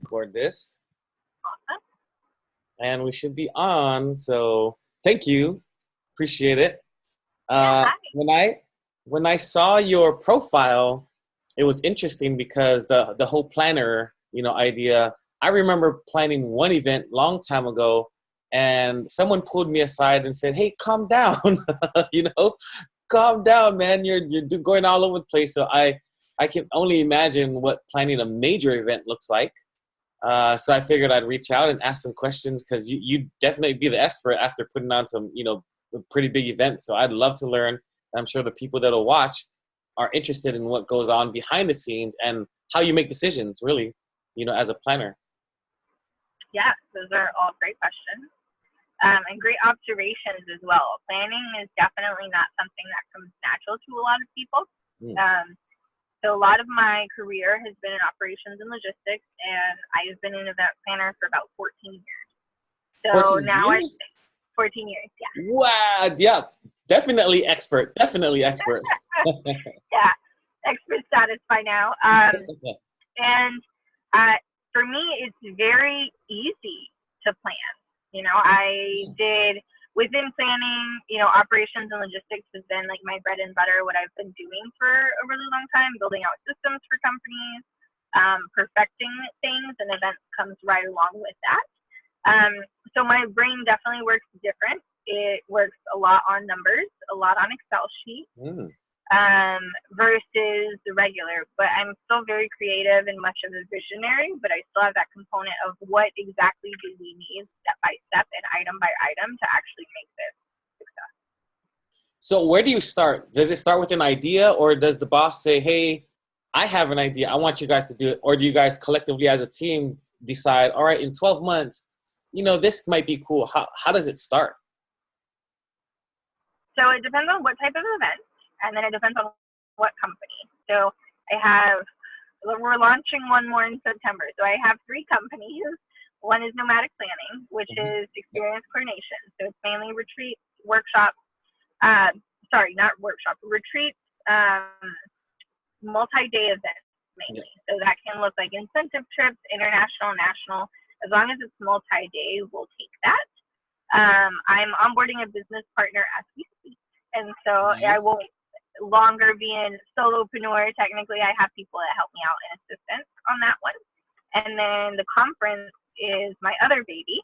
record this, Awesome. and we should be on. So thank you, appreciate it. Yeah, hi. When I saw your profile, it was interesting because the whole planner, idea. I remember planning one event long time ago, and someone pulled me aside and said, "Hey, calm down, you know, calm down, man. You're going all over the place." So I can only imagine what planning a major event looks like. So I figured I'd reach out and ask some questions because you'd definitely be the expert after putting on some, a pretty big event. So I'd love to learn. I'm sure the people that'll watch are interested in what goes on behind the scenes and how you make decisions, really, as a planner. Yeah, those are all great questions and great observations as well. Planning is definitely not something that comes natural to a lot of people. Mm. So a lot of my career has been in operations and logistics, and I've been an event planner for about 14 years. So 14 now years? 14 years, yeah. Wow. Yeah. Definitely expert. Definitely expert. Yeah, expert status by now. And for me, it's very easy to plan. I did within planning, operations and logistics has been like my bread and butter, what I've been doing for a really long time, building out systems for companies, perfecting things, and events comes right along with that. So my brain definitely works different. It works a lot on numbers, a lot on Excel sheets. Versus the regular, but I'm still very creative and much of a visionary, but I still have that component of what exactly do we need step by step and item by item to actually make this success. So where do you start? Does it start with an idea, or does the boss say, "Hey, I have an idea. I want you guys to do it," or do you guys collectively as a team decide, "All right, in 12 months, this might be cool." How does it start? So it depends on what type of event, and then it depends on what company. So we're launching one more in September. So I have 3 companies. One is Nomadic Planning, which is experience coordination. So it's mainly retreats, workshops, retreats, multi-day events mainly. So that can look like incentive trips, international, national. As long as it's multi-day, we'll take that. I'm onboarding a business partner as we speak. And so I won't longer be in solopreneur. Technically, I have people that help me out and assistance on that one. And then the conference is my other baby,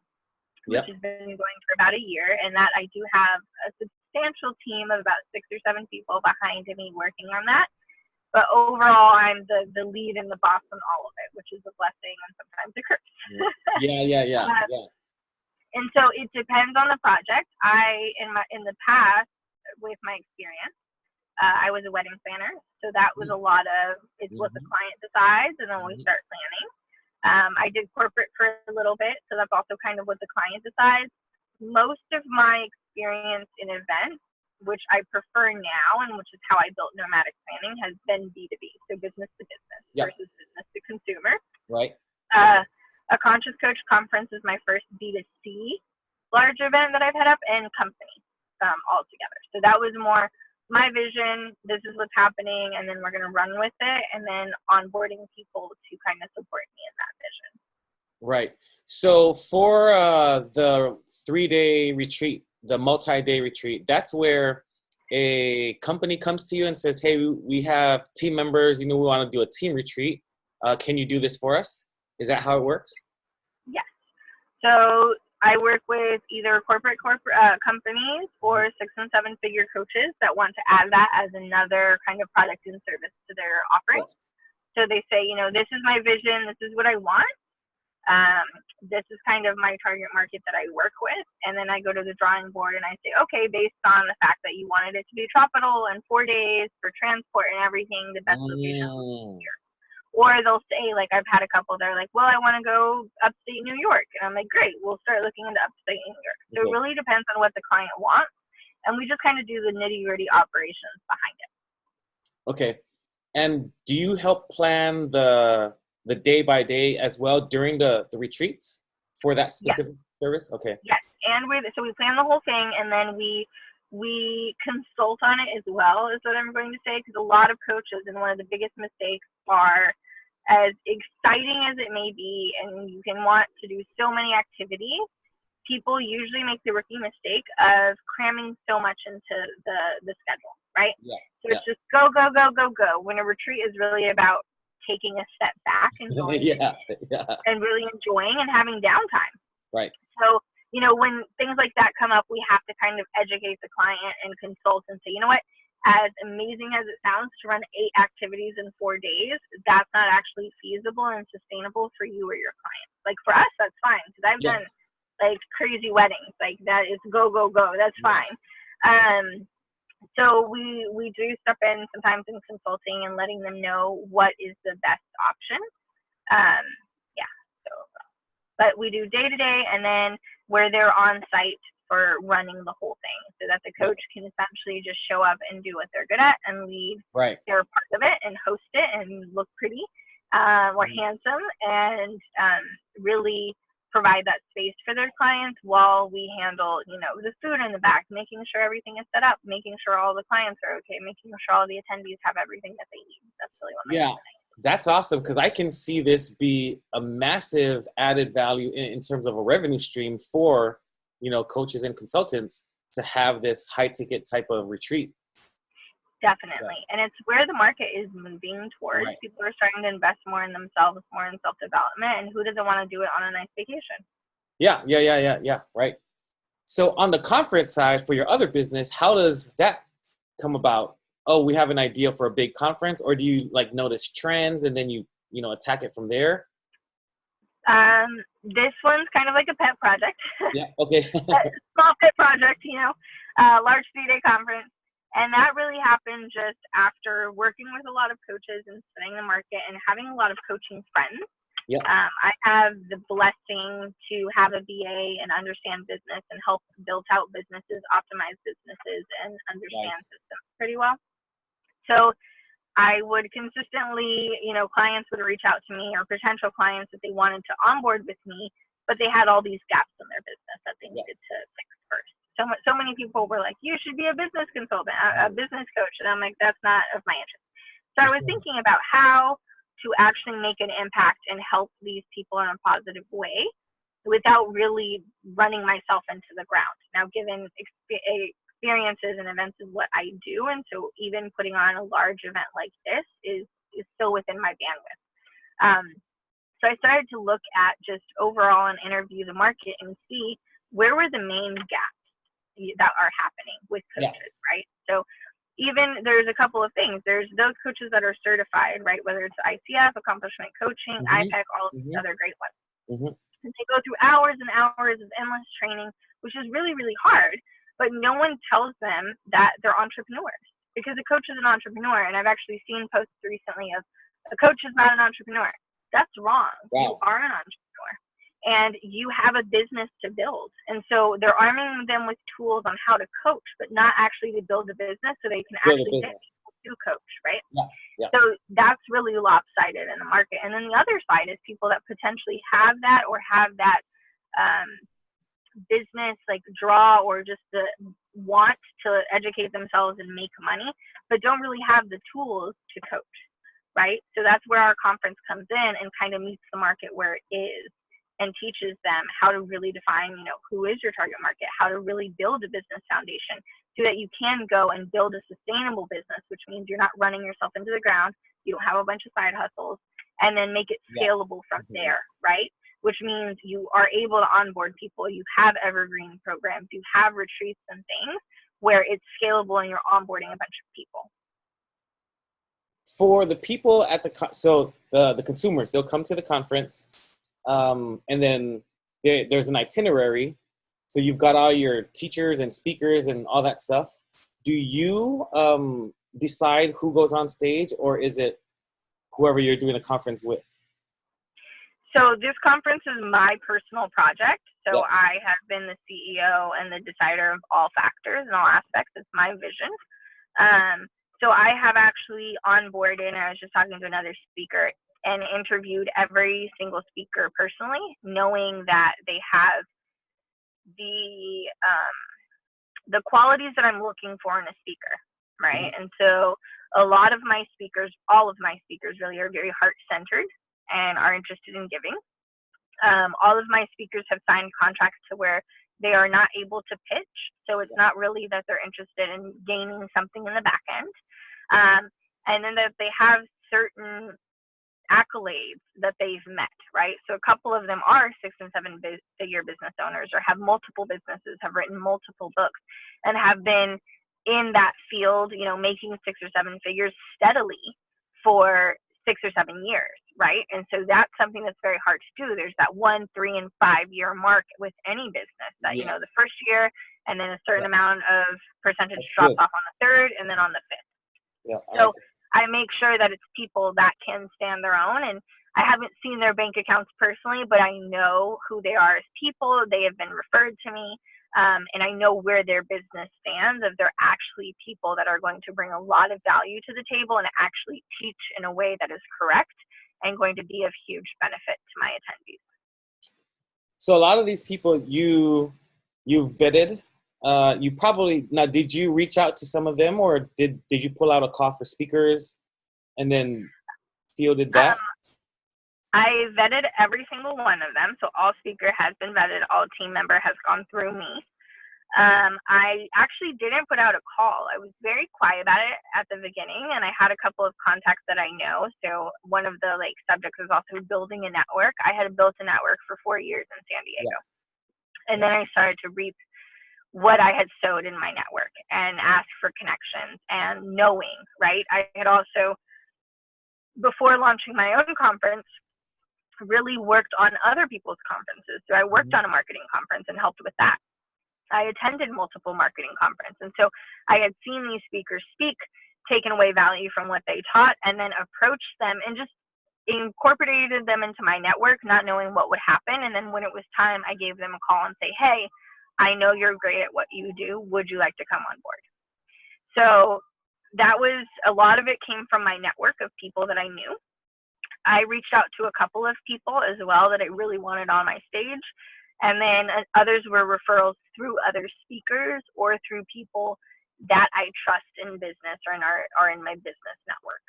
which has been going for about a year. And that I do have a substantial team of about 6 or 7 people behind me working on that. But overall, I'm the lead and the boss on all of it, which is a blessing and sometimes a curse. Yeah. And so it depends on the project. In the past, with my experience, I was a wedding planner, so that was a lot of it's what the client decides, and then we start planning. I did corporate for a little bit, so that's also kind of what the client decides. Most of my experience in events, which I prefer now, and which is how I built Nomadic Planning, has been B2B, so business to business versus business to consumer. Right. A Conscious Coach conference is my first B2C large event that I've had up, and company all together. So that was more my vision, this is what's happening, and then we're going to run with it, and then onboarding people to kind of support me in that vision. Right. So for the 3-day retreat, the multi-day retreat, that's where a company comes to you and says, "Hey, we have team members, we want to do a team retreat. Can you do this for us?" Is that how it works? Yes. So I work with either corporate companies or 6- and 7-figure coaches that want to add that as another kind of product and service to their offering. So they say, this is my vision, this is what I want. This is kind of my target market that I work with. And then I go to the drawing board and I say, okay, based on the fact that you wanted it to be tropical and 4 days for transport and everything, the best location is here. Or they'll say, like, I've had a couple, they're like, well, I want to go upstate New York. And I'm like, great, we'll start looking into upstate New York. So it really depends on what the client wants. And we just kind of do the nitty-gritty operations behind it. Okay. And do you help plan the day by day as well during the retreats for that specific service? Okay. Yes. And we plan the whole thing, and then we consult on it as well, is what I'm going to say, because a lot of coaches, and one of the biggest mistakes are as exciting as it may be, and you can want to do so many activities, people usually make the rookie mistake of cramming so much into the schedule, right? Yeah. So it's just go, go, go, go, go. When a retreat is really about taking a step back and going Yeah. and really enjoying and having downtime. Right. So, when things like that come up, we have to kind of educate the client and consult and say, you know what, as amazing as it sounds to run 8 activities in 4 days, that's not actually feasible and sustainable for you or your client. Like for us, that's fine, because I've done like crazy weddings, like that is go, go, go. That's fine. So we do step in sometimes in consulting and letting them know what is the best option. So, but we do day to day, and then where they're on site for running the whole thing, so that the coach can essentially just show up and do what they're good at and lead their part of it and host it and look pretty or handsome, and really provide that space for their clients while we handle, the food in the back, making sure everything is set up, making sure all the clients are okay, making sure all the attendees have everything that they need. That's really what my That's awesome, because I can see this be a massive added value in terms of a revenue stream for, coaches and consultants to have this high ticket type of retreat. Definitely. And it's where the market is moving towards. Right. People are starting to invest more in themselves, more in self-development, and who doesn't want to do it on a nice vacation? Yeah. Right. So on the conference side for your other business, how does that come about? Oh, we have an idea for a big conference, or do you notice trends and then you attack it from there? This one's kind of like a pet project. Yeah. Okay. Small pet project, large 3-day conference. And that really happened just after working with a lot of coaches and studying the market and having a lot of coaching friends. Yeah. I have the blessing to have a BA and understand business and help build out businesses, optimize businesses, and understand systems pretty well. So I would consistently, clients would reach out to me, or potential clients that they wanted to onboard with me, but they had all these gaps in their business that they needed to fix first. So many people were like, you should be a business consultant, a business coach. And I'm like, that's not of my interest. So I was thinking about how to actually make an impact and help these people in a positive way without really running myself into the ground. Now, given experiences and events is what I do, and so even putting on a large event like this is still within my bandwidth. So I started to look at just overall and interview the market and see where were the main gaps that are happening with coaches, right? So even there's a couple of things. There's those coaches that are certified, right? Whether it's ICF, accomplishment coaching, IPEC, all of these other great ones. And they go through hours and hours of endless training, which is really, really hard. But no one tells them that they're entrepreneurs, because a coach is an entrepreneur. And I've actually seen posts recently of a coach is not an entrepreneur. That's wrong. You are an entrepreneur, and you have a business to build. And so they're arming them with tools on how to coach, but not actually to build a business so they can actually get people to coach, right? So that's really lopsided in the market. And then the other side is people that potentially have that or have that business draw, or just the want to educate themselves and make money, but don't really have the tools to coach, right? So that's where our conference comes in and kind of meets the market where it is, and teaches them how to really define, who is your target market, how to really build a business foundation so that you can go and build a sustainable business, which means you're not running yourself into the ground, you don't have a bunch of side hustles, and then make it scalable from there, right? Which means you are able to onboard people, you have evergreen programs, you have retreats and things where it's scalable and you're onboarding a bunch of people. For the people at the consumers, they'll come to the conference, and then there's an itinerary. So you've got all your teachers and speakers and all that stuff. Do you decide who goes on stage, or is it whoever you're doing a conference with? So this conference is my personal project. So I have been the CEO and the decider of all factors and all aspects. It's my vision. So I have actually onboarded, and I was just talking to another speaker, and interviewed every single speaker personally, knowing that they have the qualities that I'm looking for in a speaker, right? And so a lot of my speakers, all of my speakers really, are very heart-centered and are interested in giving. All of my speakers have signed contracts to where they are not able to pitch, so it's not really that they're interested in gaining something in the back end. And then that they have certain accolades that they've met, right? So a couple of them are 6 and 7 figure business owners, or have multiple businesses, have written multiple books, and have been in that field, you know, making 6 or 7 figures steadily for 6 or 7 years, right? And so that's something that's very hard to do. There's that 1, 3, and 5 year mark with any business that, you know, the first year, and then a certain amount of percentage drops off on the 3rd, and then on the 5th. So I make sure that it's people that can stand their own. And I haven't seen their bank accounts personally, but I know who they are as people. They have been referred to me. And I know where their business stands, if they're actually people that are going to bring a lot of value to the table and actually teach in a way that is correct and going to be of huge benefit to my attendees. So a lot of these people you vetted. You probably, now, did you reach out to some of them, or did you pull out a call for speakers and then fielded that? I vetted every single one of them. So all speaker has been vetted. All team member has gone through me. I actually didn't put out a call. I was very quiet about it at the beginning, and I had a couple of contacts that I know. So one of the subjects was also building a network. I had built a network for 4 years in San Diego. And then I started to reap what I had sowed in my network and ask for connections and knowing, right? I had also, before launching my own conference, really worked on other people's conferences. So I worked on a marketing conference and helped with that. I attended multiple marketing conferences. And so I had seen these speakers speak, taken away value from what they taught, and then approached them and just incorporated them into my network, not knowing what would happen. And then when it was time, I gave them a call and say, hey, I know you're great at what you do. Would you like to come on board? So that was, a lot of it came from my network of people that I knew. I reached out to a couple of people as well that I really wanted on my stage. And then others were referrals through other speakers or through people that I trust in business or in my business network.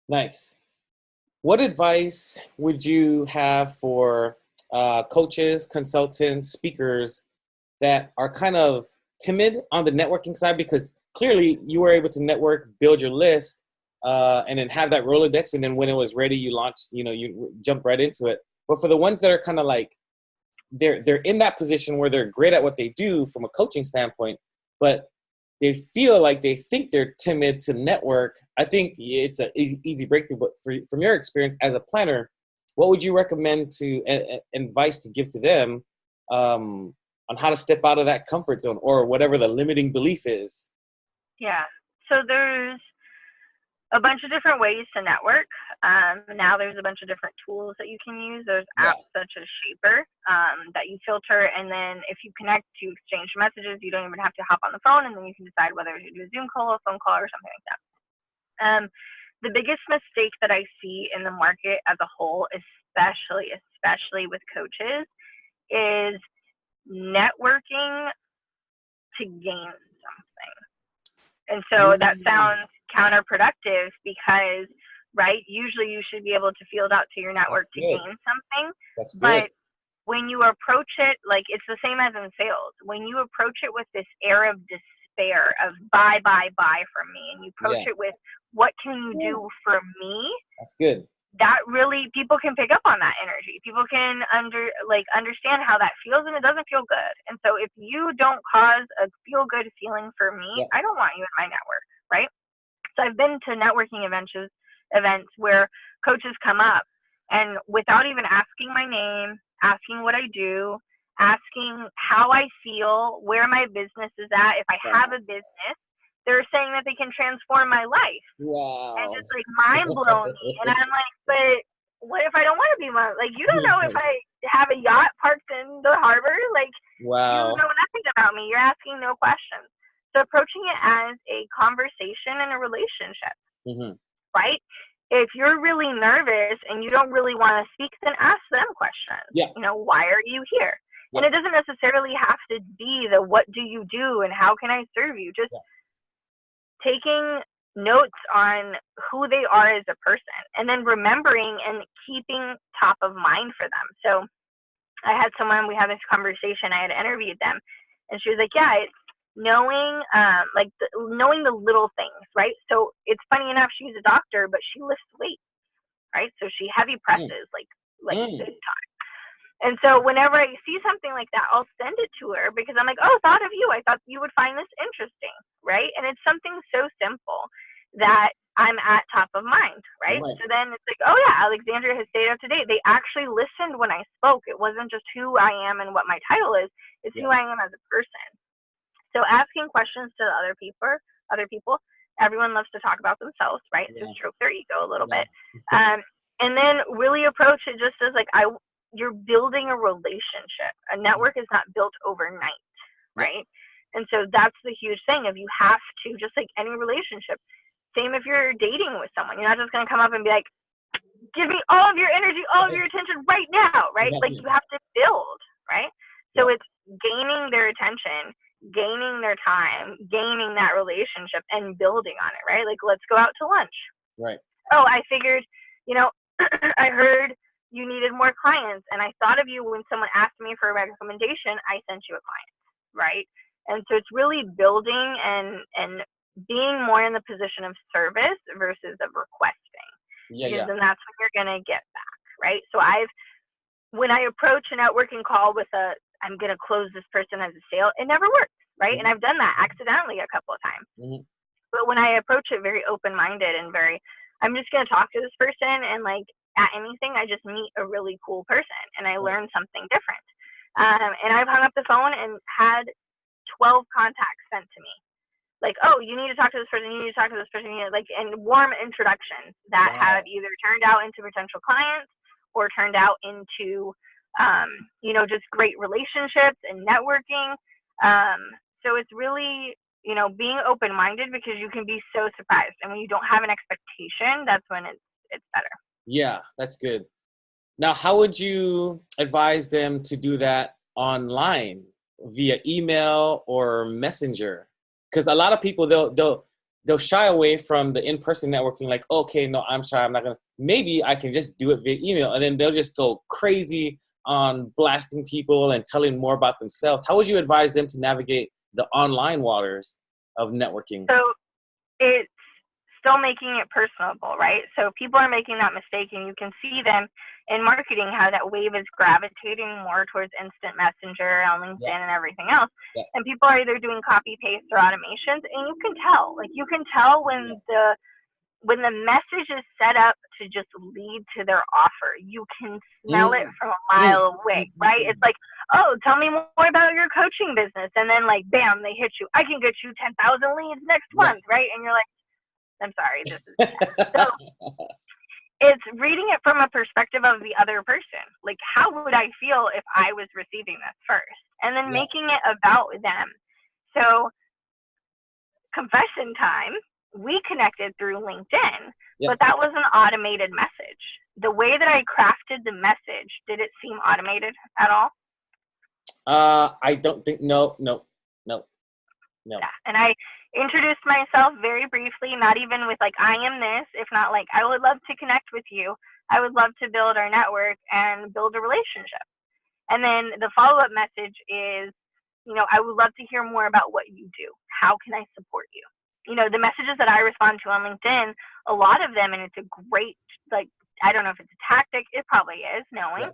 Nice. What advice would you have for coaches, consultants, speakers that are kind of timid on the networking side? Because clearly you were able to network, build your list, and then have that Rolodex. And then when it was ready, you launched, you jumped right into it. But for the ones that are kind of like, they're in that position where they're great at what they do from a coaching standpoint, but they feel like they think they're timid to network. I think it's an easy breakthrough. But from your experience as a planner, what would you recommend advice to give to them on how to step out of that comfort zone or whatever the limiting belief is? Yeah. So there's a bunch of different ways to network. Now there's a bunch of different tools that you can use. There's apps such as Shaper that you filter, and then if you connect to exchange messages, you don't even have to hop on the phone, and then you can decide whether to do a Zoom call, a phone call, or something like that. The biggest mistake that I see in the market as a whole, especially with coaches, is networking to gain something. And so that sounds counterproductive because, right, usually you should be able to field out to your network to gain something. That's good. But when you approach it, like it's the same as in sales. When you approach it with this air of despair of buy from me, and you approach it with what can you do for me? That's good. That really, people can pick up on that energy. People can understand how that feels, and it doesn't feel good. And so if you don't cause a feel good feeling for me, I don't want you in my network, right? So I've been to networking events where coaches come up and without even asking my name, asking what I do, asking how I feel, where my business is at, if I have a business, they're saying that they can transform my life. Wow. And just mind blowing me. And I'm like, but what if I don't want to be you don't know if I have a yacht parked in the harbor? You know nothing about me. You're asking no questions. So approaching it as a conversation and a relationship, right? If you're really nervous and you don't really want to speak, then ask them questions. Why are you here? And it doesn't necessarily have to be the what do you do and how can I serve you? Just taking notes on who they are as a person, and then remembering and keeping top of mind for them. So I had someone, we had this conversation, I had interviewed them, and she was like, yeah, it's knowing, knowing the little things, right? So it's funny enough, she's a doctor, but she lifts weights, right? So she heavy presses, like this time. And so whenever I see something like that, I'll send it to her because I'm like, oh, thought of you. I thought you would find this interesting, right? And it's something so simple that I'm at top of mind, right? So then it's like, oh yeah, Alexandria has stayed up to date. They actually listened when I spoke. It wasn't just who I am and what my title is. It's who I am as a person. So asking questions to other people, everyone loves to talk about themselves, right? So stroke their ego a little bit. And then really approach it just as like, you're building a relationship. A network is not built overnight, right? And so that's the huge thing of you have to, just like any relationship, same if you're dating with someone, you're not just going to come up and be like, give me all of your energy, all of your attention right now, right? Like you have to build, right? So it's gaining their attention, gaining their time, gaining that relationship and building on it, right? Like, let's go out to lunch. Right. Oh, I figured, I heard you needed more clients, and I thought of you when someone asked me for a recommendation. I sent you a client, right? And so it's really building and being more in the position of service versus of requesting. Because then that's when you're gonna get back, right? So when I approach a networking call with I'm gonna close this person as a sale, it never works, right? And I've done that accidentally a couple of times. But when I approach it very open-minded and I'm just gonna talk to this person, and like at anything, I just meet a really cool person and I learn something different. And I've hung up the phone and had 12 contacts sent to me. Like, oh, you need to talk to this person, you need to talk to this person, and warm introductions that have either turned out into potential clients or turned out into, just great relationships and networking. So it's really, being open-minded, because you can be so surprised. And when you don't have an expectation, that's when it's better. Yeah, that's good. Now, how would you advise them to do that online, via email or messenger? Because a lot of people, they'll shy away from the in-person networking. Like, okay, no, I'm shy. I'm not gonna. Maybe I can just do it via email, and then they'll just go crazy on blasting people and telling more about themselves. How would you advise them to navigate the online waters of networking? So it's still making it personable, right? So people are making that mistake, and you can see them in marketing, how that wave is gravitating more towards instant messenger on LinkedIn and everything else. And people are either doing copy paste or automations, and you can tell when the message is set up to just lead to their offer. You can smell it from a mile away, right? It's like, oh, tell me more about your coaching business. And then like, bam, they hit you. I can get you 10,000 leads next month, right? And you're like, I'm sorry, this is so it's reading it from a perspective of the other person. Like, how would I feel if I was receiving this first? And then making it about them. So, confession time, we connected through LinkedIn, but that was an automated message. The way that I crafted the message, did it seem automated at all? I don't think, no. Yeah. And I introduced myself very briefly, not even with like, I am this, if not like, I would love to connect with you. I would love to build our network and build a relationship. And then the follow-up message is, I would love to hear more about what you do. How can I support you? The messages that I respond to on LinkedIn, a lot of them, and it's a great, like, I don't know if it's a tactic, it probably is, knowing,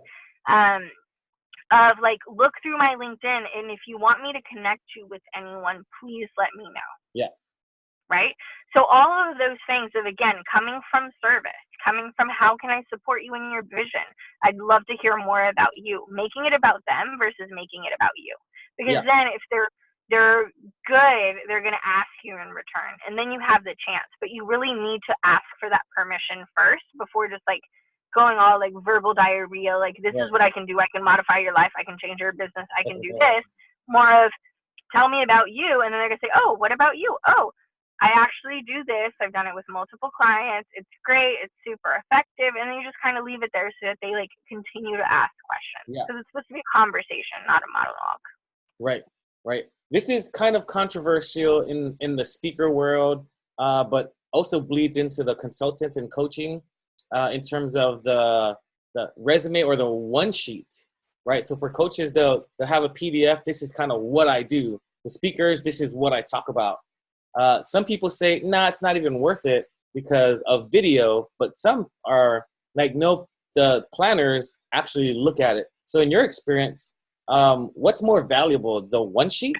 of like, look through my LinkedIn, and if you want me to connect you with anyone, please let me know. Yeah. Right? So all of those things of, again, coming from service, coming from how can I support you in your vision? I'd love to hear more about you. Making it about them versus making it about you. Because then if they're good, they're going to ask you in return. And then you have the chance. But you really need to ask for that permission first before just like going all like verbal diarrhea, like this is what I can do. I can modify your life. I can change your business. I can do this. More of, tell me about you. And then they're going to say, oh, what about you? Oh, I actually do this. I've done it with multiple clients. It's great. It's super effective. And then you just kind of leave it there so that they like continue to ask questions. Because it's supposed to be a conversation, not a monologue. Right. This is kind of controversial in the speaker world, but also bleeds into the consultant and coaching in terms of the resume or the one sheet, right? So for coaches, they'll have a PDF. This is kind of what I do. The speakers, this is what I talk about. Some people say, nah, it's not even worth it because of video, but some are like, no, the planners actually look at it. So in your experience, what's more valuable, the one sheet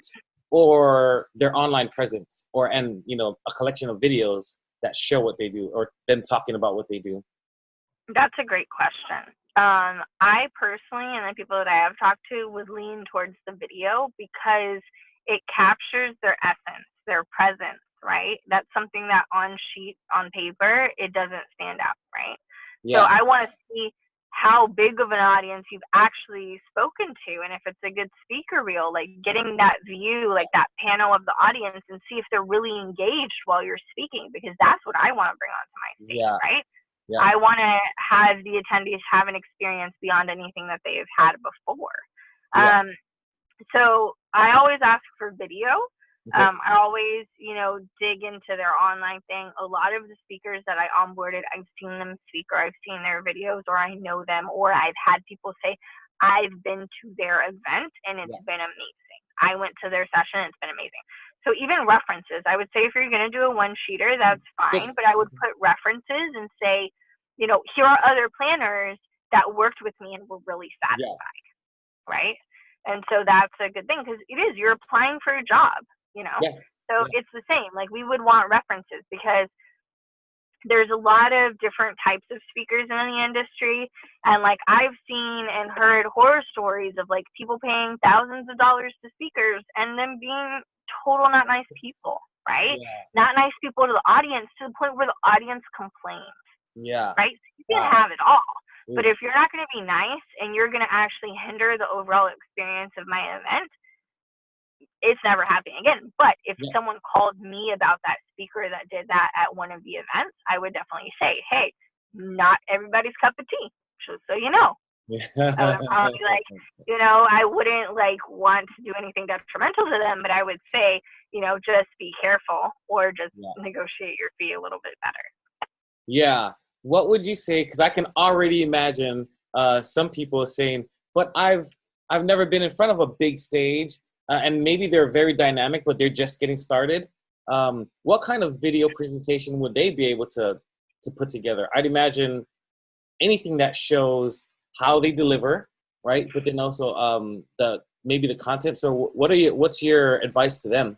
or their online presence, and a collection of videos that show what they do, or them talking about what they do? That's a great question. I personally, and the people that I have talked to, would lean towards the video because it captures their essence, their presence, right? That's something that on paper, it doesn't stand out, right? So Yeah, I want to see how big of an audience you've actually spoken to, and if it's a good speaker reel, like getting that view, like that panel of the audience, and see if they're really engaged while you're speaking, because that's what I want to bring onto my stage, yeah, right? yeah, I want to have the attendees have an experience beyond anything that they've had before. yeah. So I always ask for video. Okay. I always, dig into their online thing. A lot of the speakers that I onboarded, I've seen them speak, or I've seen their videos, or I know them, or I've had people say, I've been to their event and it's Yeah, been amazing. I went to their session, it's been amazing. So even references, I would say if you're going to do a one-sheeter, that's good. fine, but I would put references and say, here are other planners that worked with me and were really Yeah, satisfied, right? And so that's a good thing because you're applying for a job, you know. yeah, So yeah, it's the same. Like we would want references because there's a lot of different types of speakers in the industry, and like I've seen and heard horror stories of like people paying thousands of dollars to speakers and them being total not nice people, right? yeah, Not nice people to the audience, to the point where the audience complains, yeah. right? So you can Wow. have it all. But Oof. if you're not going to be nice and you're going to actually hinder the overall experience of my event, it's never happening again. But if Yeah. someone called me about that speaker that did that at one of the events, I would definitely say, hey, not everybody's cup of tea, just so you know. I would probably be like, I wouldn't like want to do anything detrimental to them, but I would say, just be careful or just Yeah. negotiate your fee a little bit better. Yeah. What would you say? Because I can already imagine some people saying, "But I've never been in front of a big stage, and maybe they're very dynamic, but they're just getting started." What kind of video presentation would they be able to put together? I'd imagine anything that shows how they deliver, right? But then also maybe the content. So what's your advice to them?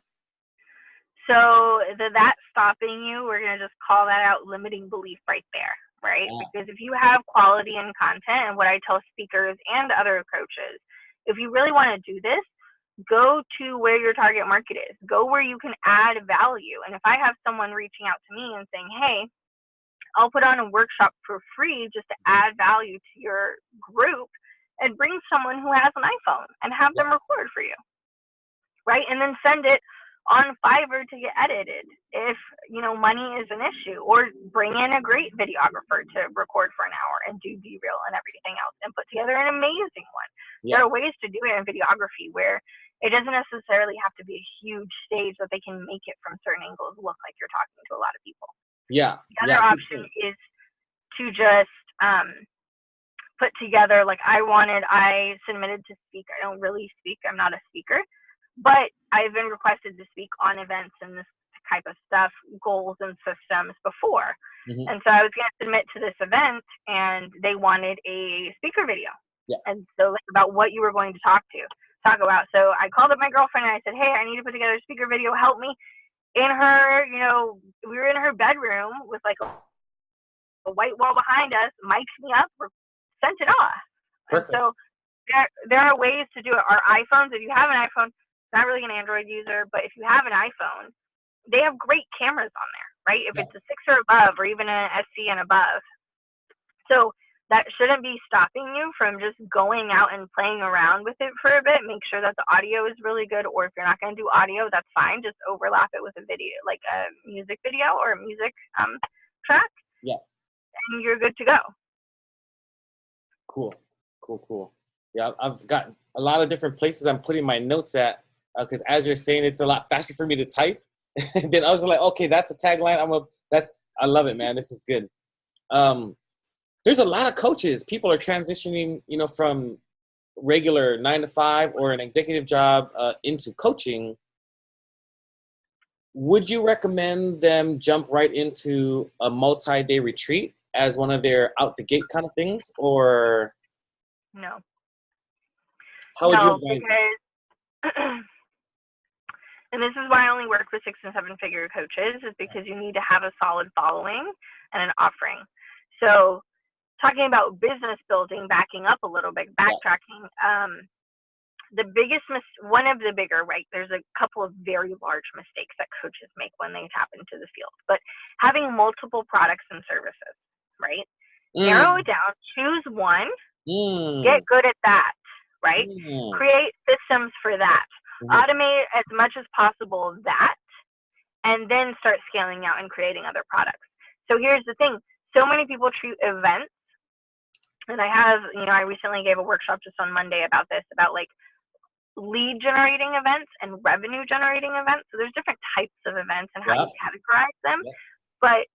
So that stopping you, we're going to just call that out limiting belief right there, right? Ah, Because if you have quality in content, and what I tell speakers and other coaches, if you really want to do this, go to where your target market is. Go where you can add value. And if I have someone reaching out to me and saying, hey, I'll put on a workshop for free just to add value to your group, and bring someone who has an iPhone and have yeah, them record for you, right? And then send it on Fiverr to get edited if money is an issue, or bring in a great videographer to record for an hour and do B-reel and everything else and put together an amazing one. yeah, There are ways to do it in videography where it doesn't necessarily have to be a huge stage, that they can make it from certain angles look like you're talking to a lot of people. yeah, The yeah. other Good option point. is to just put together, like I submitted to speak. I don't really speak. I'm not a speaker, but I've been requested to speak on events and this type of stuff, goals and systems before. Hmm. And so I was going to submit to this event, and they wanted a speaker video. Yeah, And so about what you were going to talk about. So I called up my girlfriend and I said, hey, I need to put together a speaker video. Help me. In her, we were in her bedroom with like a white wall behind us, mic'd me up, sent it off. And perfect. so there are ways to do it. Our iPhones, if you have an iPhone, not really an Android user, but if you have an iPhone, they have great cameras on there, right? If Yeah, it's a 6 or above, or even an SC and above. So that shouldn't be stopping you from just going out and playing around with it for a bit. Make sure that the audio is really good, or if you're not going to do audio, that's fine. Just overlap it with a video, like a music video or a music track, yeah. and you're good to go. Cool, cool, cool. Yeah, I've got a lot of different places I'm putting my notes at because as you're saying, it's a lot faster for me to type. And then I was like, okay, that's a tagline. I'm gonna I love it, man. This is good. There's a lot of coaches. People are transitioning, from regular 9 to 5 or an executive job into coaching. Would you recommend them jump right into a multi-day retreat as one of their out the gate kind of things, or No. how would you No, advise them? because and this is why I only work with 6 and 7 figure coaches, is because you need to have a solid following and an offering. So talking about business building, backing up a little bit, backtracking, one of the bigger, right, there's a couple of very large mistakes that coaches make when they tap into the field, but having multiple products and services, right? Narrow it down, choose one, get good at that, right? Create systems for that. Automate as much as possible that, and then start scaling out and creating other products. So here's the thing. So many people treat events, and I recently gave a workshop just on Monday about this, about like lead generating events and revenue generating events. So there's different types of events and how you categorize them. But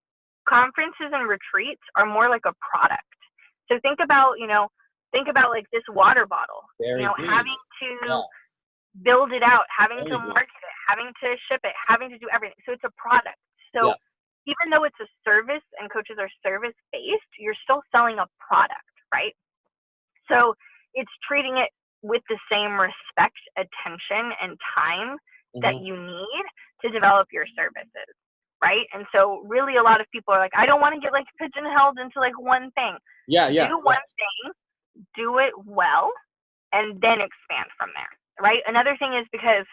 conferences and retreats are more like a product. So think about like this water bottle, having to build it out, having to market it, having to ship it, having to do everything. So it's a product. So even though it's a service and coaches are service based, you're still selling a product, right? So it's treating it with the same respect, attention, and time that you need to develop your services, right? And so really a lot of people are like, I don't want to get like pigeonholed into like one thing. Do one thing, do it well, and then expand from there, right? Another thing is, because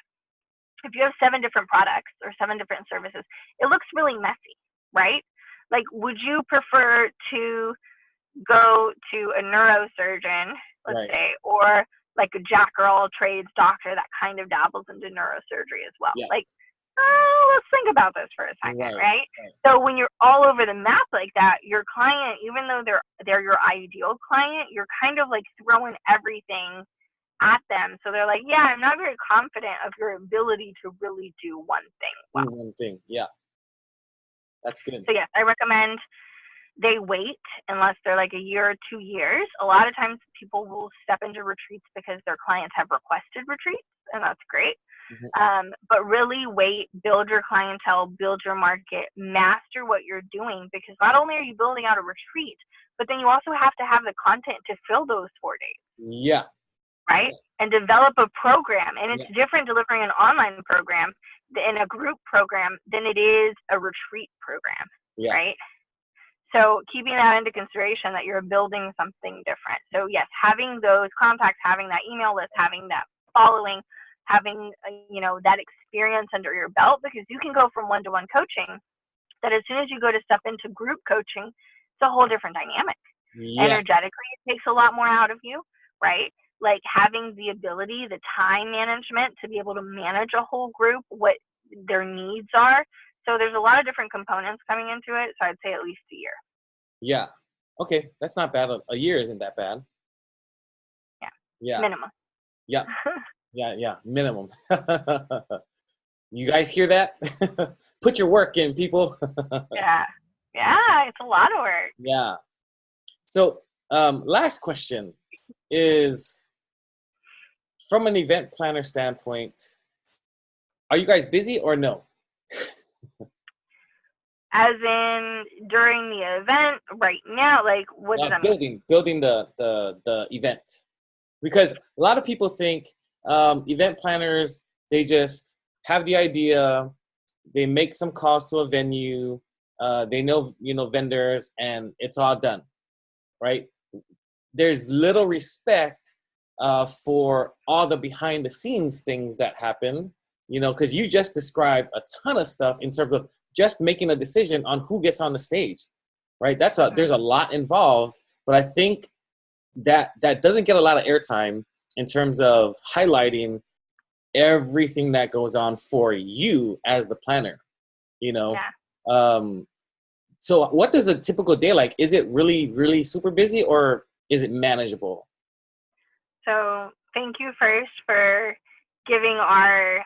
if you have 7 different products or 7 different services, it looks really messy, right? Like, would you prefer to go to a neurosurgeon, let's say, or like a jack or all trades doctor that kind of dabbles into neurosurgery as well? Like, let's think about this for a second, right? So when you're all over the map like that, your client, even though they're your ideal client, you're kind of like throwing everything at them. So they're like, I'm not very confident of your ability to really do one thing well. Do one thing, that's good. So yes, I recommend they wait unless they're like a year or 2 years. A lot of times people will step into retreats because their clients have requested retreats, and that's great. But really wait, build your clientele, build your market, master what you're doing, because not only are you building out a retreat, but then you also have to have the content to fill those 4 days. Right? And develop a program. And it's different delivering an online program in a group program than it is a retreat program, right? So keeping that into consideration, that you're building something different. So yes, having those contacts, having that email list, having that following, having, that experience under your belt, because you can go from one-to-one coaching, that as soon as you go to step into group coaching, it's a whole different dynamic. Energetically, it takes a lot more out of you, right? Like having the ability, the time management to be able to manage a whole group, what their needs are. So there's a lot of different components coming into it. So I'd say at least a year. Okay, that's not bad. A year isn't that bad. Minimum. Minimum. You guys hear that? Put your work in, people. It's a lot of work. So last question is, from an event planner standpoint, are you guys busy or no? As in during the event right now, like what does that mean? Building the event. Because a lot of people think event planners, they just have the idea, they make some calls to a venue, they know vendors, and it's all done, right? There's little respect for all the behind the scenes things that happen, because you just described a ton of stuff in terms of just making a decision on who gets on the stage, right? There's a lot involved, but I think that doesn't get a lot of airtime in terms of highlighting everything that goes on for you as the planner, So what does a typical day like? Is it really, really super busy, or is it manageable? So thank you first for giving our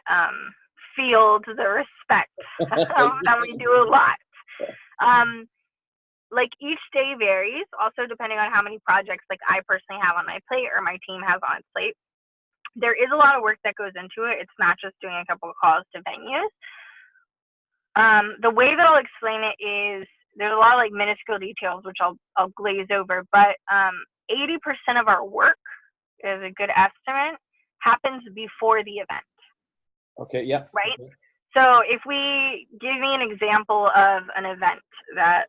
field the respect that we do a lot. Like each day varies, also depending on how many projects like I personally have on my plate or my team has on its plate. There is a lot of work that goes into it. It's not just doing a couple of calls to venues. The way that I'll explain it is there's a lot of like minuscule details, which I'll glaze over, but 80% of our work is a good estimate happens before the event. Okay, yeah. Right? Okay. So if we give me an example of an event that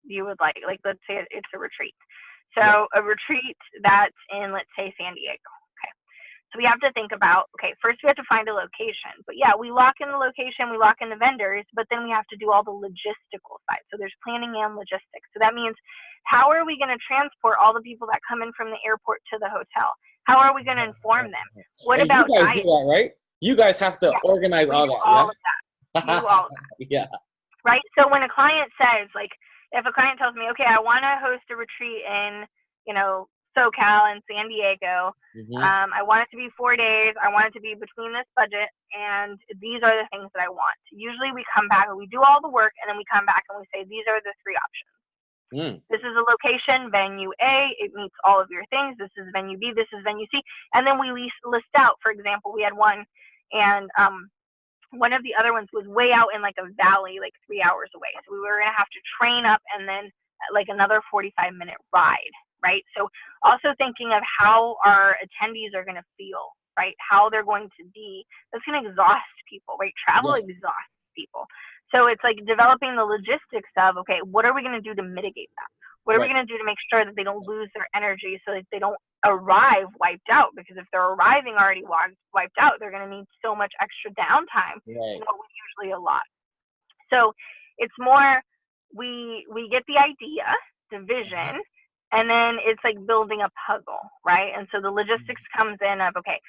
you would like let's say it's a retreat. So a retreat that's in, let's say, San Diego. Okay. So we have to think about, okay, first we have to find a location. But yeah, we lock in the location, we lock in the vendors, but then we have to do all the logistical side. So there's planning and logistics. So that means, how are we going to transport all the people that come in from the airport to the hotel? How are we going to inform them? What And about you guys diet? do that, right? You guys have to organize all that, all of that. We do all of that. Yeah. Right? So when a client says, like, if a client tells me, okay, I want to host a retreat in, SoCal and San Diego. I want it to be 4 days. I want it to be between this budget, and these are the things that I want. Usually we come back and we do all the work, and then we come back and we say, these are the 3 options. This is a location, venue A, it meets all of your things. This is venue B, this is venue C. And then we list out, for example, we had one, and one of the other ones was way out in like a valley, like 3 hours away. So we were going to have to train up and then like another 45-minute ride, right? So also thinking of how our attendees are going to feel, right? How they're going to be. That's going to exhaust people, right? Travel exhausts people. So it's like developing the logistics of, okay, what are we going to do to mitigate that? What are we going to do to make sure that they don't lose their energy, so that they don't arrive wiped out? Because if they're arriving already wiped out, they're going to need so much extra downtime, usually a lot. So it's more, we get the idea, the vision, and then it's like building a puzzle, right? And so the logistics comes in of, okay,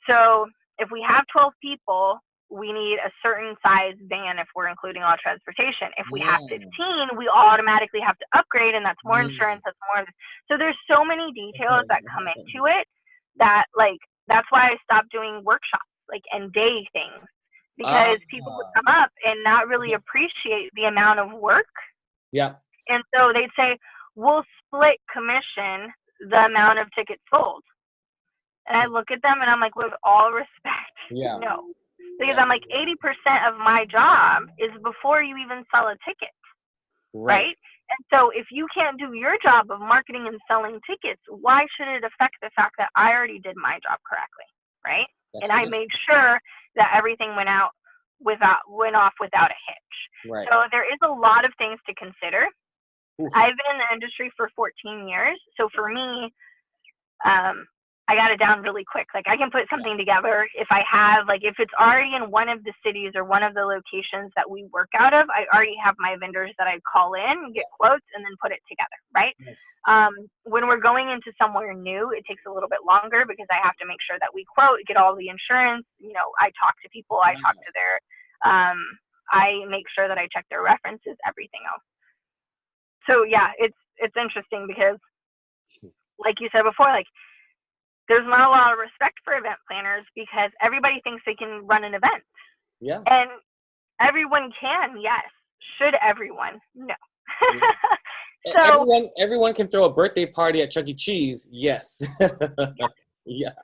so if we have 12 people, we need a certain size van if we're including all transportation. If we have 15, we automatically have to upgrade, and that's more insurance, that's more. So there's so many details that come into it that, like, that's why I stopped doing workshops, like, and day things, because people would come up and not really appreciate the amount of work. Yeah. And so they'd say, we'll split commission the amount of tickets sold. And I look at them and I'm like, with all respect, no. Because I'm like, 80% of my job is before you even sell a ticket, right? And so if you can't do your job of marketing and selling tickets, why should it affect the fact that I already did my job correctly, right? And I made sure that everything went off without a hitch. So there is a lot of things to consider. I've been in the industry for 14 years. So for me, I got it down really quick. Like, I can put something together if I have, like, if it's already in one of the cities or one of the locations that we work out of, I already have my vendors that I call in, get quotes, and then put it together, right? When we're going into somewhere new, it takes a little bit longer because I have to make sure that we quote, get all the insurance. I talk to people, I talk to their, I make sure that I check their references, everything else. So yeah, it's interesting because, like you said before, like, there's not a lot of respect for event planners because everybody thinks they can run an event. Yeah. And everyone can, yes. Should everyone? No. So everyone can throw a birthday party at Chuck E. Cheese. Yes. Yes.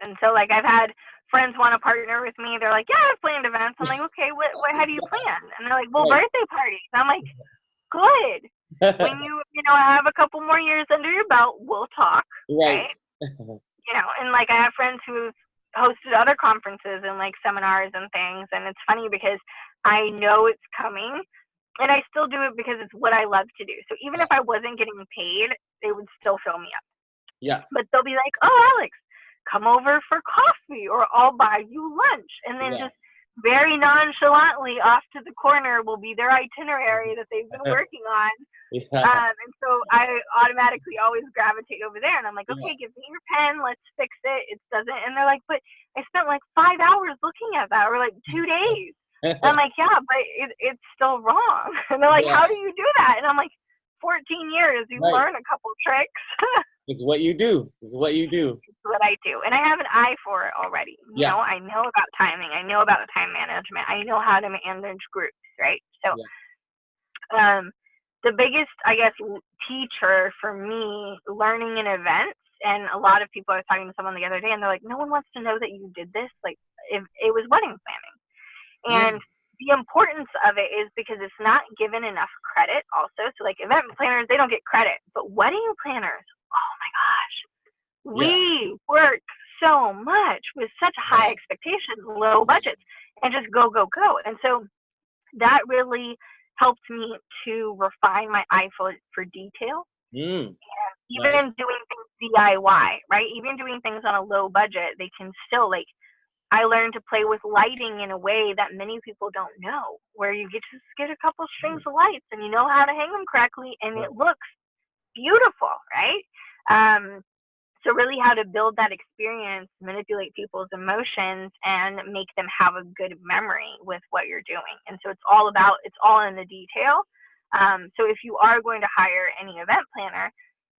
And so, like, I've had friends want to partner with me. They're like, yeah, I've planned events. I'm like, okay, what have you planned? And they're like, well, birthday parties. And I'm like, good. When you have a couple more years under your belt, we'll talk, right? And like, I have friends who hosted other conferences and like seminars and things, and it's funny because I know it's coming, and I still do it because it's what I love to do. So even if I wasn't getting paid, they would still fill me up. Yeah. But they'll be like, oh, Alex, come over for coffee, or I'll buy you lunch, and then just very nonchalantly off to the corner will be their itinerary that they've been working on. And so I automatically always gravitate over there, and I'm like, okay, give me your pen, let's fix it. It doesn't, and they're like, but I spent like 5 hours looking at that, or like 2 days. And I'm like, yeah, but it's still wrong. And they're like, how do you do that? And I'm like, 14 years, you learn a couple tricks. It's what you do. It's what you do. It's what I do, and I have an eye for it already. You Yeah. know, I know about timing. I know about time management. I know how to manage groups, right? So, Yeah. the biggest, I guess, teacher for me learning in events, and a lot of people, I was talking to someone the other day, and they're like, no one wants to know that you did this. Like, if it was wedding planning. And Mm. the importance of it is because it's not given enough credit also. So like event planners, they don't get credit, but wedding planners, oh my gosh, Yeah. we work so much with such high Yeah. expectations, low budgets, and just go, go, go. And so that really helped me to refine my eye for detail. Mm. Nice. Even doing things DIY, right? Even doing things on a low budget, they can still like I learned to play with lighting in a way that many people don't know, where you just get a couple strings of lights and you know how to hang them correctly and Right. it looks beautiful, right? So really how to build that experience, manipulate people's emotions and make them have a good memory with what you're doing. And so it's all in the detail. So if you are going to hire any event planner,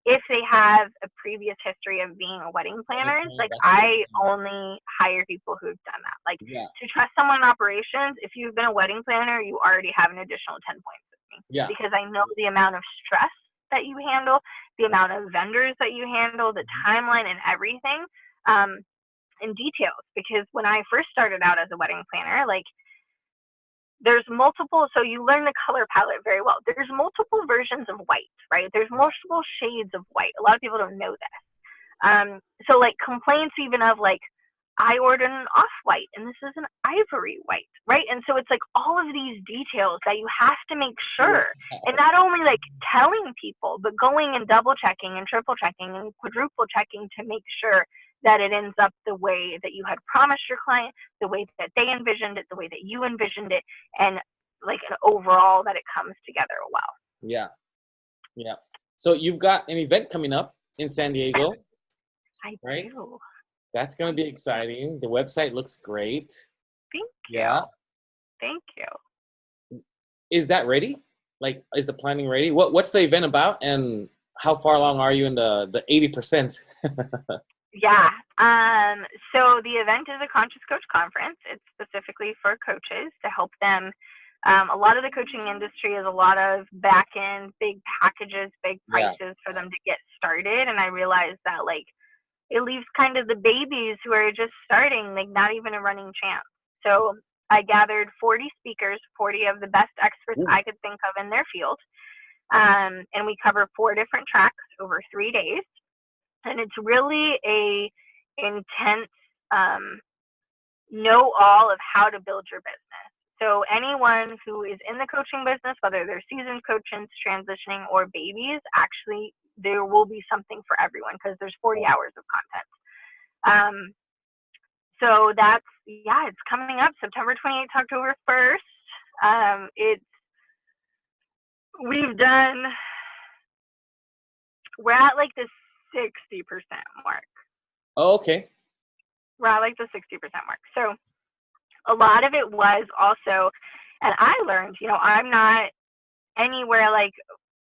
if they have a previous history of being a wedding planner, Okay, like that's a good I thing. only hire people who've done that. Like Yeah. to trust someone in operations, if you've been a wedding planner, you already have an additional 10 points with me Yeah. because I know the amount of stress that you handle, the amount of vendors that you handle, the timeline and everything in details. Because when I first started out as a wedding planner, like there's multiple, so you learn the color palette very well. There's multiple versions of white, right? There's multiple shades of white. A lot of people don't know this. So like complaints even of like, I ordered an off-white and this is an ivory white, right? And so it's like all of these details that you have to make sure. And not only like telling people, but going and double checking and triple checking and quadruple checking to make sure that it ends up the way that you had promised your client, the way that they envisioned it, the way that you envisioned it, and like an overall that it comes together well. Yeah. Yeah. So you've got an event coming up in San Diego, I right? do. That's going to be exciting. The website looks great. Thank you. Yeah. Thank you. Is that ready? Like, is the planning ready? What's the event about, and how far along are you in the 80%? Yeah. So the event is a Conscious Coach Conference. It's specifically for coaches to help them. A lot of the coaching industry is a lot of back end, big packages, big Yeah. prices for them to get started. And I realized that like it leaves kind of the babies who are just starting, like not even a running chance. So I gathered 40 speakers, 40 of the best experts Ooh. I could think of in their field. And we cover 4 different tracks over 3 days. And it's really a intense know all of how to build your business. So anyone who is in the coaching business, whether they're seasoned coaches, transitioning, or babies, actually there will be something for everyone because there's 40 hours of content. So that's, yeah, it's coming up September 28th to October 1st. We're at like the 60% mark. Oh, okay. We're at like the 60% mark. So a lot of it was also, and I learned, I'm not anywhere like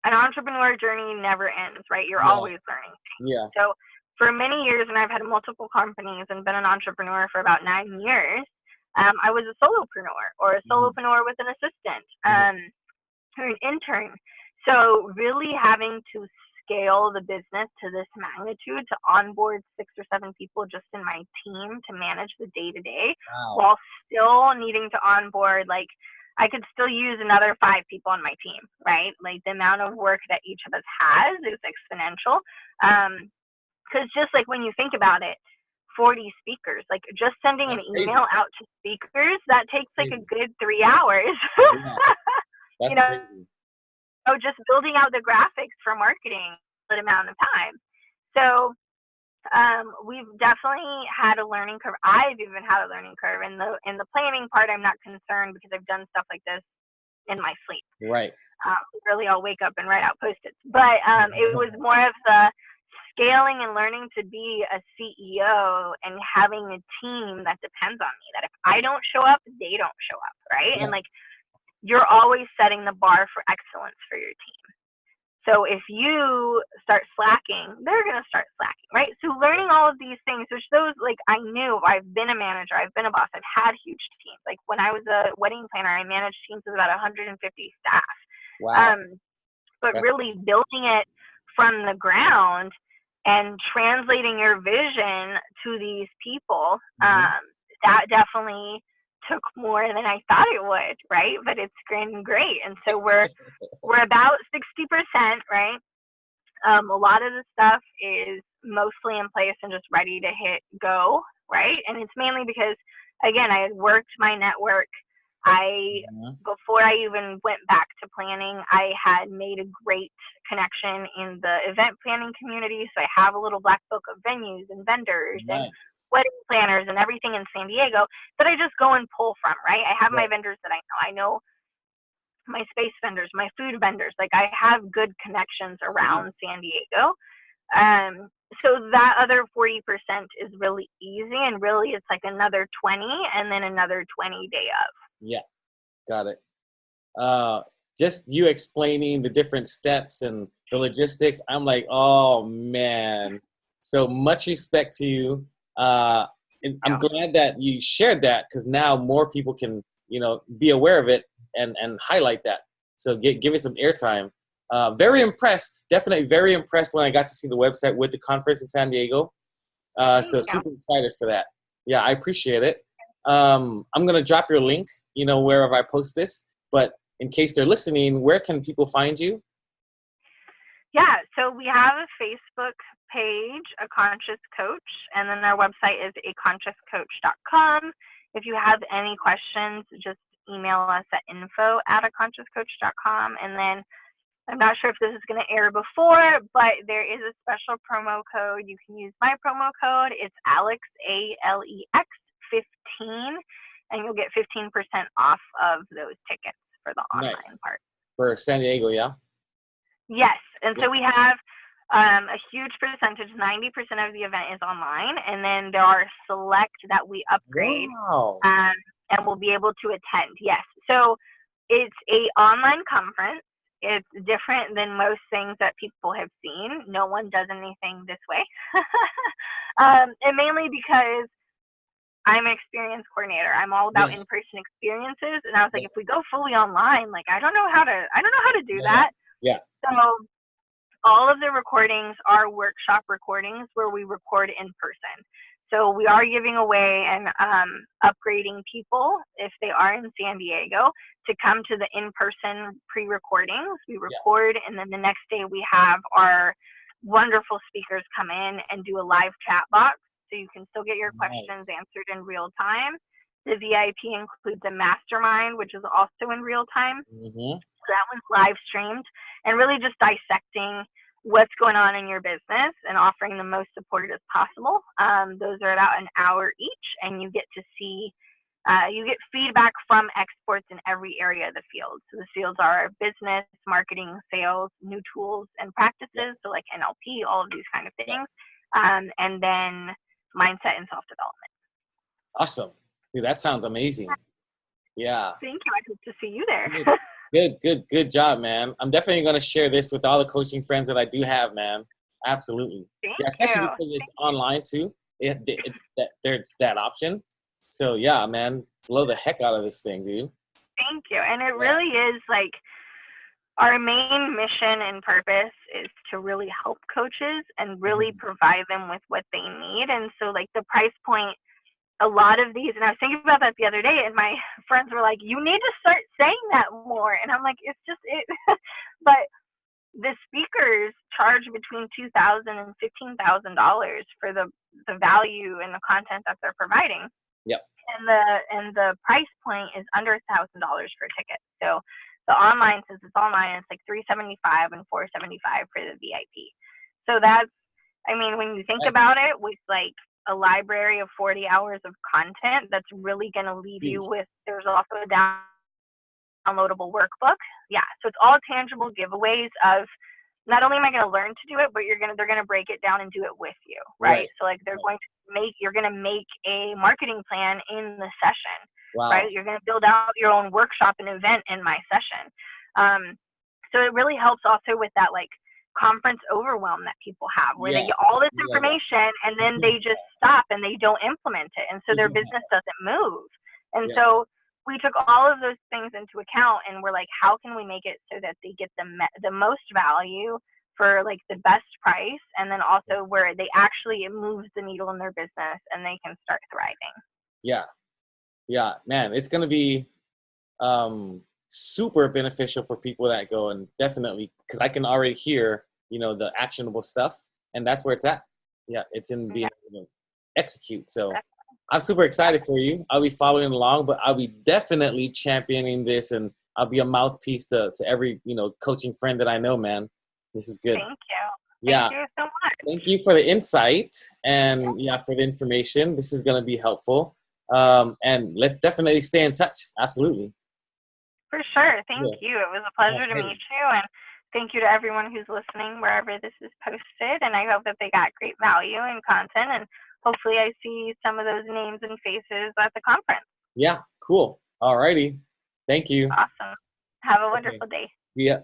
an entrepreneur journey never ends, right? You're Yeah. always learning. Yeah. So for many years, and I've had multiple companies and been an entrepreneur for about 9 years, I was a solopreneur or a solopreneur with an assistant or an intern. So really having to scale the business to this magnitude to onboard 6 or 7 people just in my team to manage the day-to-day Wow. while still needing to onboard, like I could still use another 5 people on my team, right? Like the amount of work that each of us has is exponential. Because just like when you think about it, 40 speakers, like just sending That's an crazy. email out to speakers, that takes like a good 3 hours. Yeah. That's you know, crazy. just building out the graphics for marketing that amount of time. So we've definitely had a learning curve. I've even had a learning curve in the planning part. I'm not concerned because I've done stuff like this in my sleep. Right. Really, I'll wake up and write out Post-its. But it was more of the scaling and learning to be a CEO and having a team that depends on me. That if I don't show up, they don't show up, right? Yeah. And like you're always setting the bar for excellence for your team. So if you start slacking, they're going to start slacking, right? So learning all of these things, which those, like, I knew. I've been a manager, I've been a boss, I've had huge teams. Like, when I was a wedding planner, I managed teams of about 150 staff. Wow. But really building it from the ground and translating your vision to these people, that definitely took more than I thought it would, right? But it's been great. And so we're about 60%, right? A lot of the stuff is mostly in place and just ready to hit go, right? And it's mainly because, again, I had worked my network. Before I even went back to planning, I had made a great connection in the event planning community. So I have a little black book of venues and vendors and wedding planners and everything in San Diego that I just go and pull from, right? I have my vendors that I know. I know my space vendors, my food vendors. Like, I have good connections around San Diego. So that other 40% is really easy, and really it's like another 20 and then another 20 day of. Yeah, got it. Just you explaining the different steps and the logistics, I'm like, oh man. So much respect to you. And I'm glad that you shared that, because now more people can, be aware of it and highlight that. So give it some airtime. Very impressed, definitely very impressed when I got to see the website with the conference in San Diego. So super excited for that. Yeah, I appreciate it. I'm going to drop your link, wherever I post this, but in case they're listening, where can people find you? Yeah, so we have a Facebook page, A Conscious Coach, and then our website is aconsciouscoach.com. If you have any questions, just email us at info@aconsciouscoach.com. And then I'm not sure if this is going to air before, but there is a special promo code. You can use my promo code. It's Alex, ALEX 15, and you'll get 15% off of those tickets for the online part. For San Diego, yeah? Yes. And so we have a huge percentage, 90% of the event is online, and then there are select that we upgrade and will be able to attend. Yes. So it's a online conference. It's different than most things that people have seen. No one does anything this way. And mainly because I'm an experience coordinator. I'm all about in-person experiences. And I was like, if we go fully online, like, I don't know how to do that. Yeah. So all of the recordings are workshop recordings where we record in person. So we are giving away and upgrading people, if they are in San Diego, to come to the in-person pre-recordings. We record, and then the next day we have our wonderful speakers come in and do a live chat box, so you can still get your questions answered in real time. The VIP includes a mastermind, which is also in real time. So that one's live streamed, and really just dissecting what's going on in your business and offering the most support as possible. Those are about an hour each, and you get to see, you get feedback from experts in every area of the field. So the fields are business, marketing, sales, new tools and practices, so like NLP, all of these kind of things, and then mindset and self-development. Awesome. Dude, that sounds amazing. Yeah. Thank you. I hope to see you there. Good job, man. I'm definitely going to share this with all the coaching friends that I do have, man. Absolutely. Especially because it's online too. There's that option. So yeah, man, blow the heck out of this thing, dude. Thank you. And it really is like, our main mission and purpose is to really help coaches and really provide them with what they need. And so like the price point, a lot of these, and I was thinking about that the other day, and my friends were like, you need to start saying that more. And I'm like, it's just it. But the speakers charge between $2,000 and $15,000 for the value and the content that they're providing. Yep. And the price point is under $1,000 for tickets. So the online, since it's online, it's like $375 and $475 for the VIP. So that's, I mean, when you think about it, with like a library of 40 hours of content, that's really going to leave you with, there's also a downloadable workbook. Yeah. So it's all tangible giveaways of, not only am I going to learn to do it, but they're going to break it down and do it with you. Right. So like you're going to make a marketing plan in the session. Right. You're going to build out your own workshop and event in my session. So it really helps also with that, like conference overwhelm that people have, where they Yeah. get all this Yeah. information and then they just stop and they don't implement it. And so their Yeah. business doesn't move. And Yeah. so we took all of those things into account and we're like, how can we make it so that they get the most value for like the best price, and then also where they actually, it moves the needle in their business and they can start thriving. Yeah. Yeah, man, it's gonna be super beneficial for people that go, and definitely because I can already hear, the actionable stuff, and that's where it's at. Yeah, it's in being able to execute. So I'm super excited for you. I'll be following along, but I'll be definitely championing this, and I'll be a mouthpiece to every coaching friend that I know, man. This is good. Thank you. Yeah. Thank you so much. Thank you for the insight and for the information. This is going to be helpful. And let's definitely stay in touch. Absolutely. For sure. Thank Yeah. you. It was a pleasure to meet you. And thank you to everyone who's listening wherever this is posted. And I hope that they got great value and content. And hopefully I see some of those names and faces at the conference. Yeah, cool. All righty. Thank you. Awesome. Have a Okay. wonderful day. Yeah.